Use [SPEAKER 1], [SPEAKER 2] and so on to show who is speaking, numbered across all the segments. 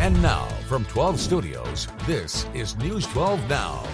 [SPEAKER 1] And now, from 12 Studios, this is News 12 Now.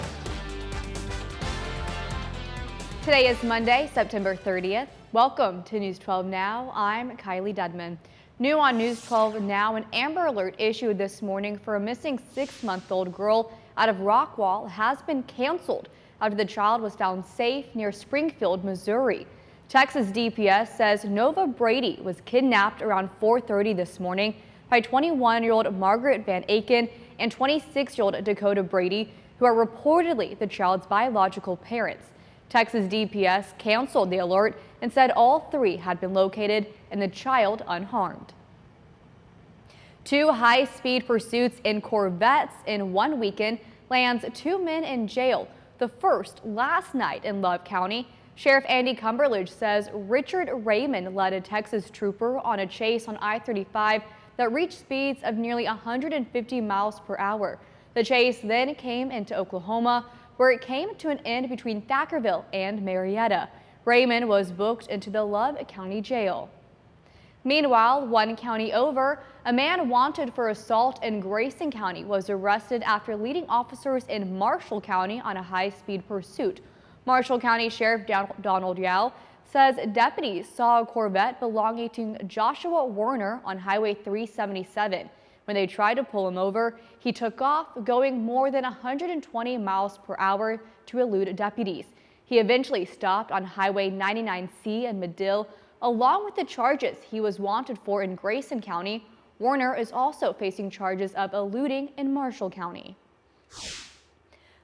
[SPEAKER 2] Today is Monday, September 30th. Welcome to News 12 Now. I'm Kylee Dedmon. New on News 12 Now, an Amber Alert issued this morning for a missing 6-month-old girl out of Rockwall has been canceled after the child was found safe near Springfield, Missouri. Texas DPS says Nova Brady was kidnapped around 4:30 this morning by 21-year-old Margaret Van Aken and 26-year-old Dakota Brady, who are reportedly the child's biological parents. Texas DPS canceled the alert and said all three had been located and the child unharmed. 2 high-speed pursuits in Corvettes in one weekend lands 2 men in jail, the first last night in Love County. Sheriff Andy Cumberledge says Richard Raymond led a Texas trooper on a chase on I-35 that reached speeds of nearly 150 miles per hour. The chase then came into Oklahoma, where it came to an end between Thackerville and Marietta. Raymond was booked into the Love County Jail. Meanwhile, one county over, a man wanted for assault in Grayson County was arrested after leading officers in Marshall County on a high-speed pursuit. Marshall County Sheriff Donald Yao says deputies saw a Corvette belonging to Joshua Werner on Highway 377. When they tried to pull him over, he took off, going more than 120 miles per hour to elude deputies. He eventually stopped on Highway 99C in Medill. Along with the charges he was wanted for in Grayson County, Werner is also facing charges of eluding in Marshall County.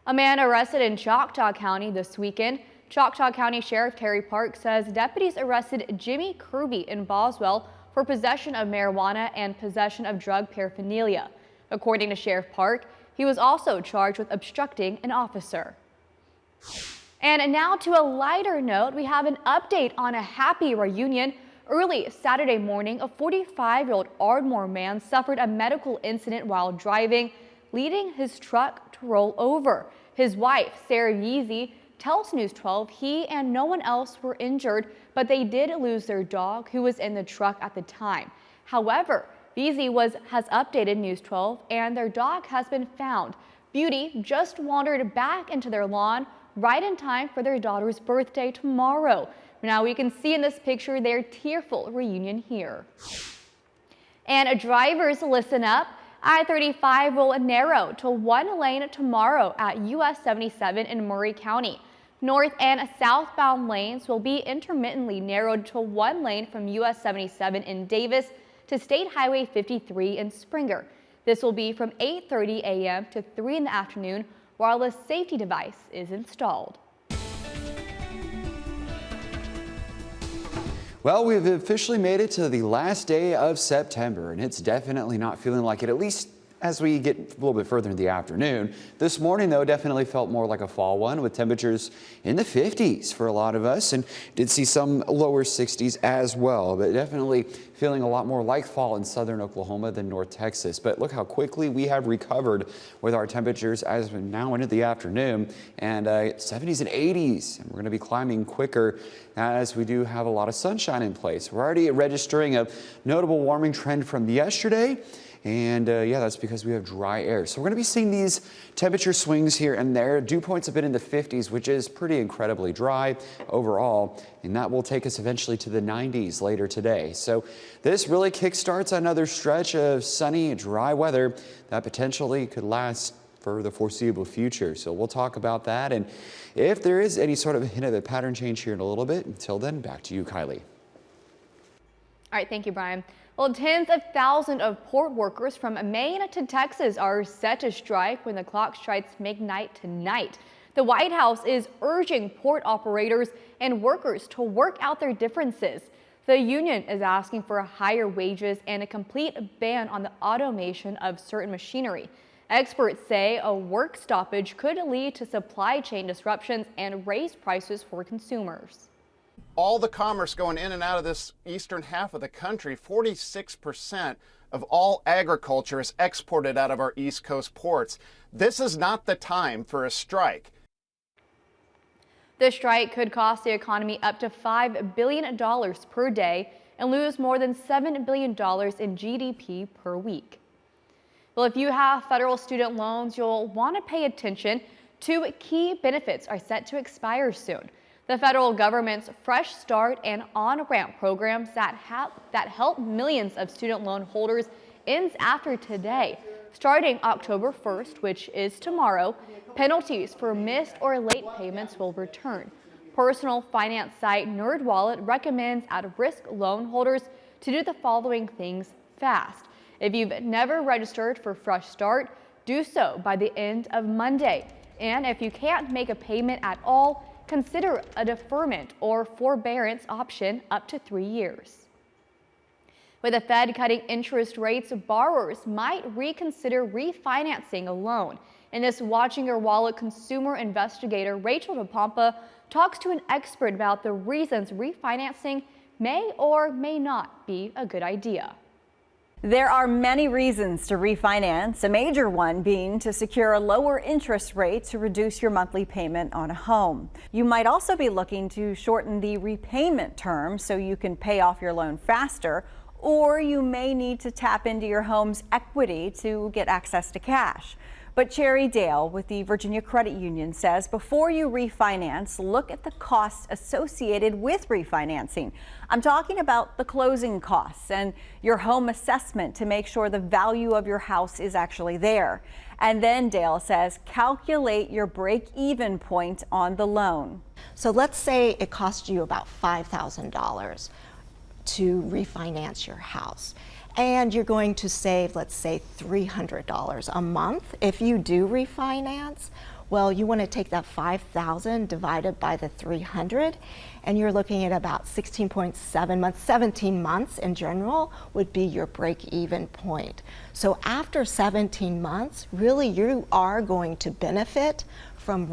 [SPEAKER 2] A man arrested in Choctaw County this weekend. Choctaw County Sheriff Terry Park says deputies arrested Jimmy Kirby in Boswell for possession of marijuana and possession of drug paraphernalia. According to Sheriff Park, he was also charged with obstructing an officer. And now to a lighter note, we have an update on a happy reunion. Early Saturday morning, a 45-year-old Ardmore man suffered a medical incident while driving, leading his truck to roll over. His wife, Sarah Yeezy, tells News 12 he and no one else were injured, but they did lose their dog, who was in the truck at the time. However, Yeezy has updated News 12 and their dog has been found. Beauty just wandered back into their lawn right in time for their daughter's birthday tomorrow. Now we can see in this picture their tearful reunion here. And drivers, listen up. I-35 will narrow to 1 lane tomorrow at US 77 in Murray County. North and southbound lanes will be intermittently narrowed to 1 lane from US 77 in Davis to State Highway 53 in Springer. This will be from 8:30 a.m. to 3 in the afternoon while a safety device is installed.
[SPEAKER 3] Well, we've officially made it to the last day of September, and it's definitely not feeling like it, at least as we get a little bit further in the afternoon. This morning, though, definitely felt more like a fall one, with temperatures in the 50s for a lot of us, and did see some lower 60s as well, but definitely feeling a lot more like fall in southern Oklahoma than North Texas. But look how quickly we have recovered with our temperatures as we now into the afternoon, and 70s and 80s, and we're going to be climbing quicker as we do have a lot of sunshine in place. We're already registering a notable warming trend from yesterday. And yeah, that's because we have dry air. So we're going to be seeing these temperature swings here and there. Dew points have been in the 50s, which is pretty incredibly dry overall. And that will take us eventually to the 90s later today. So this really kickstarts another stretch of sunny, dry weather that potentially could last for the foreseeable future. So we'll talk about that. And if there is any sort of a hint of a pattern change here in a little bit, until then, back to you, Kylie.
[SPEAKER 2] All right, thank you, Brian. Well, tens of thousands of port workers from Maine to Texas are set to strike when the clock strikes midnight tonight. The White House is urging port operators and workers to work out their differences. The union is asking for higher wages and a complete ban on the automation of certain machinery. Experts say a work stoppage could lead to supply chain disruptions and raise prices for consumers.
[SPEAKER 4] All the commerce going in and out of this eastern half of the country, 46% of all agriculture is exported out of our East Coast ports. This is not the time for a strike.
[SPEAKER 2] The strike could cost the economy up to $5 billion per day and lose more than $7 billion in GDP per week. Well, if you have federal student loans, you'll want to pay attention to key benefits are set to expire soon. The federal government's Fresh Start and On-Ramp programs that help millions of student loan holders ends after today. Starting October 1st, which is tomorrow, penalties for missed or late payments will return. Personal finance site NerdWallet recommends at-risk loan holders to do the following things fast. If you've never registered for Fresh Start, do so by the end of Monday. And if you can't make a payment at all, consider a deferment or forbearance option up to 3 years. With the Fed cutting interest rates, borrowers might reconsider refinancing a loan. In this Watching Your Wallet consumer investigator, Rachel DePompa talks to an expert about the reasons refinancing may or may not be a good idea.
[SPEAKER 5] There are many reasons to refinance, a major one being to secure a lower interest rate to reduce your monthly payment on a home. You might also be looking to shorten the repayment term so you can pay off your loan faster, or you may need to tap into your home's equity to get access to cash. But Cherry Dale with the Virginia Credit Union says before you refinance, look at the costs associated with refinancing. I'm talking about the closing costs and your home assessment to make sure the value of your house is actually there. And then Dale says calculate your break-even point on the loan.
[SPEAKER 6] So let's say it costs you about $5,000 to refinance your house. And you're going to save, let's say, $300 a month. If you do refinance, well, you want to take that $5,000 divided by the $300, and you're looking at about 16.7 months, 17 months in general would be your break-even point. So after 17 months, really you are going to benefit from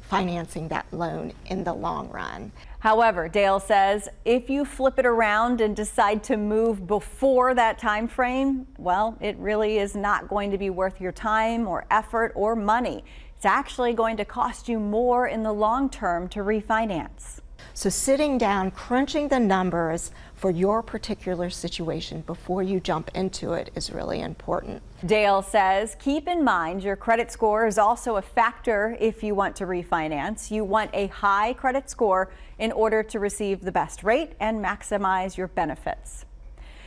[SPEAKER 6] financing that loan in the long run.
[SPEAKER 5] However, Dale says if you flip it around and decide to move before that time frame, well, it really is not going to be worth your time or effort or money. It's actually going to cost you more in the long term to refinance.
[SPEAKER 6] So sitting down, crunching the numbers for your particular situation before you jump into it is really important.
[SPEAKER 5] Dale says keep in mind your credit score is also a factor if you want to refinance. You want a high credit score in order to receive the best rate and maximize your benefits.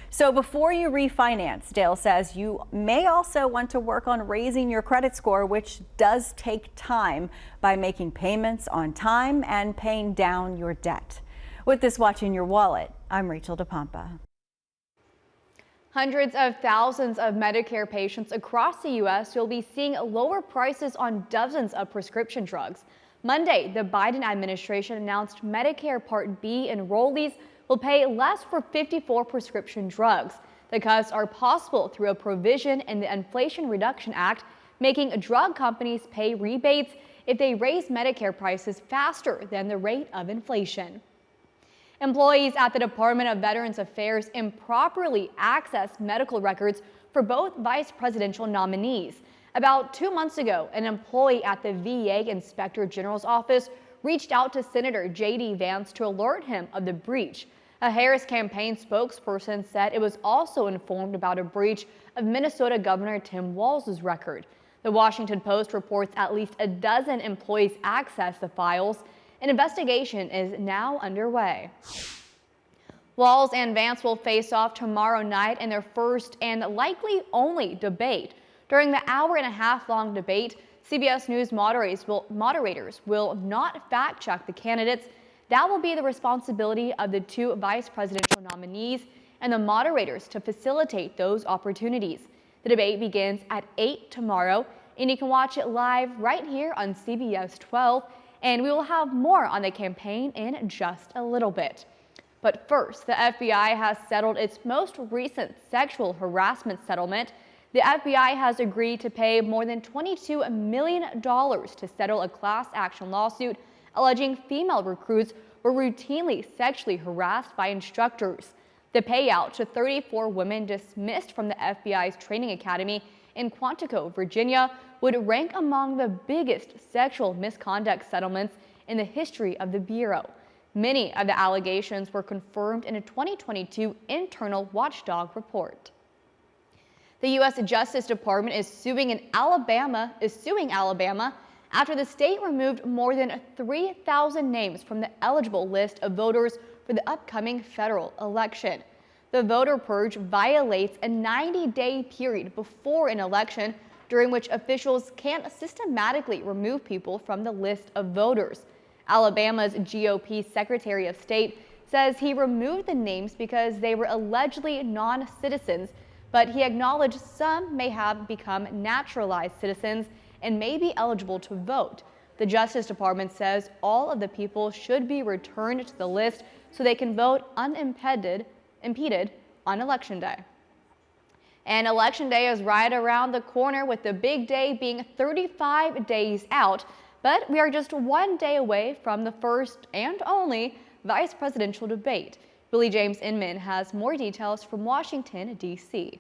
[SPEAKER 5] So before you refinance, Dale says you may also want to work on raising your credit score, which does take time, by making payments on time and paying down your debt. With this Watching Your Wallet, I'm Rachel DePompa.
[SPEAKER 2] Hundreds of thousands of Medicare patients across the U.S. will be seeing lower prices on dozens of prescription drugs. Monday, the Biden administration announced Medicare Part B enrollees will pay less for 54 prescription drugs. The cuts are possible through a provision in the Inflation Reduction Act, making drug companies pay rebates if they raise Medicare prices faster than the rate of inflation. Employees at the Department of Veterans Affairs improperly accessed medical records for both vice presidential nominees. About 2 months ago, an employee at the VA Inspector General's office reached out to Senator J.D. Vance to alert him of the breach. A Harris campaign spokesperson said it was also informed about a breach of Minnesota Governor Tim Walz's record. The Washington Post reports at least a dozen employees accessed the files. An investigation is now underway. Walz and Vance will face off tomorrow night in their first and likely only debate. During the hour-and-a-half-long debate, CBS News moderators will not fact-check the candidates. That will be the responsibility of the two vice presidential nominees and the moderators to facilitate those opportunities. The debate begins at 8 tomorrow, and you can watch it live right here on CBS 12. And we will have more on the campaign in just a little bit. But first, the FBI has settled its most recent sexual harassment settlement. The FBI has agreed to pay more than $22 million to settle a class action lawsuit alleging female recruits were routinely sexually harassed by instructors. The payout to 34 women dismissed from the FBI's training academy in Quantico, Virginia, would rank among the biggest sexual misconduct settlements in the history of the Bureau. Many of the allegations were confirmed in a 2022 internal watchdog report. The U.S. Justice Department is suing Alabama after the state removed more than 3,000 names from the eligible list of voters for the upcoming federal election. The voter purge violates a 90-day period before an election, during which officials can't systematically remove people from the list of voters. Alabama's GOP Secretary of State says he removed the names because they were allegedly non-citizens, but he acknowledged some may have become naturalized citizens and may be eligible to vote. The Justice Department says all of the people should be returned to the list so they can vote unimpeded on Election Day. And Election Day is right around the corner, with the big day being 35 days out. But we are just one day away from the first and only vice presidential debate. Billy James Inman has more details from Washington, D.C.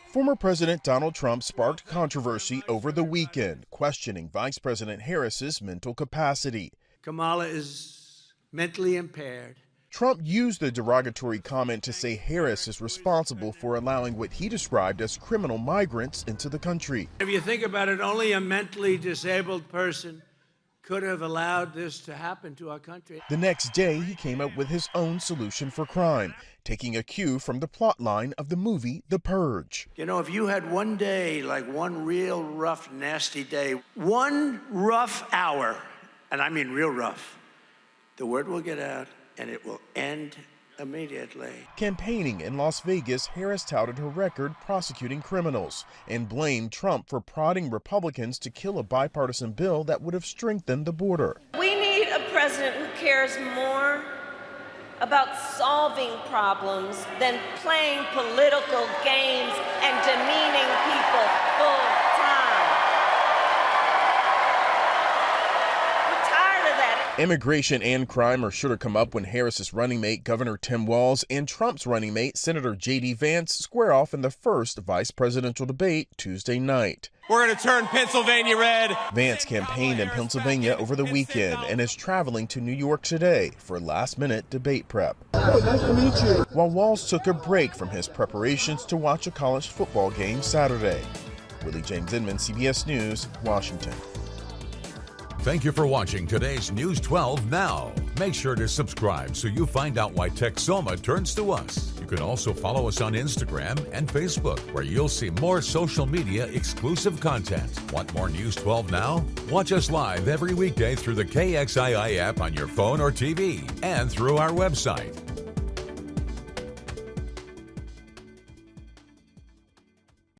[SPEAKER 7] Former President Donald Trump sparked controversy over the weekend, questioning Vice President Harris's mental capacity.
[SPEAKER 8] Kamala is mentally impaired.
[SPEAKER 7] Trump used the derogatory comment to say Harris is responsible for allowing what he described as criminal migrants into the country.
[SPEAKER 8] If you think about it, only a mentally disabled person could have allowed this to happen to our country.
[SPEAKER 7] The next day, he came up with his own solution for crime, taking a cue from the plotline of the movie The Purge.
[SPEAKER 8] You know, if you had one day, like one real rough, nasty day, one rough hour, and I mean real rough, the word will get out and it will end immediately.
[SPEAKER 7] Campaigning in Las Vegas, Harris touted her record prosecuting criminals and blamed Trump for prodding Republicans to kill a bipartisan bill that would have strengthened the border.
[SPEAKER 9] We need a president who cares more about solving problems than playing political games and demeaning people full time. We're tired of that.
[SPEAKER 7] Immigration and crime are sure to come up when Harris's running mate, Governor Tim Walz, and Trump's running mate, Senator J.D. Vance, square off in the first vice presidential debate Tuesday night.
[SPEAKER 10] We're going to turn Pennsylvania red.
[SPEAKER 7] Vance campaigned in Pennsylvania over the weekend and is traveling to New York today for last-minute debate prep.
[SPEAKER 11] Nice to meet you.
[SPEAKER 7] While Walz took a break from his preparations to watch a college football game Saturday. Willie James Inman, CBS News, Washington.
[SPEAKER 1] Thank you for watching today's News 12 Now. Make sure to subscribe so you find out why Texoma turns to us. You can also follow us on Instagram and Facebook, where you'll see more social media exclusive content. Want more News 12 Now? Watch us live every weekday through the KXII app on your phone or TV and through our website.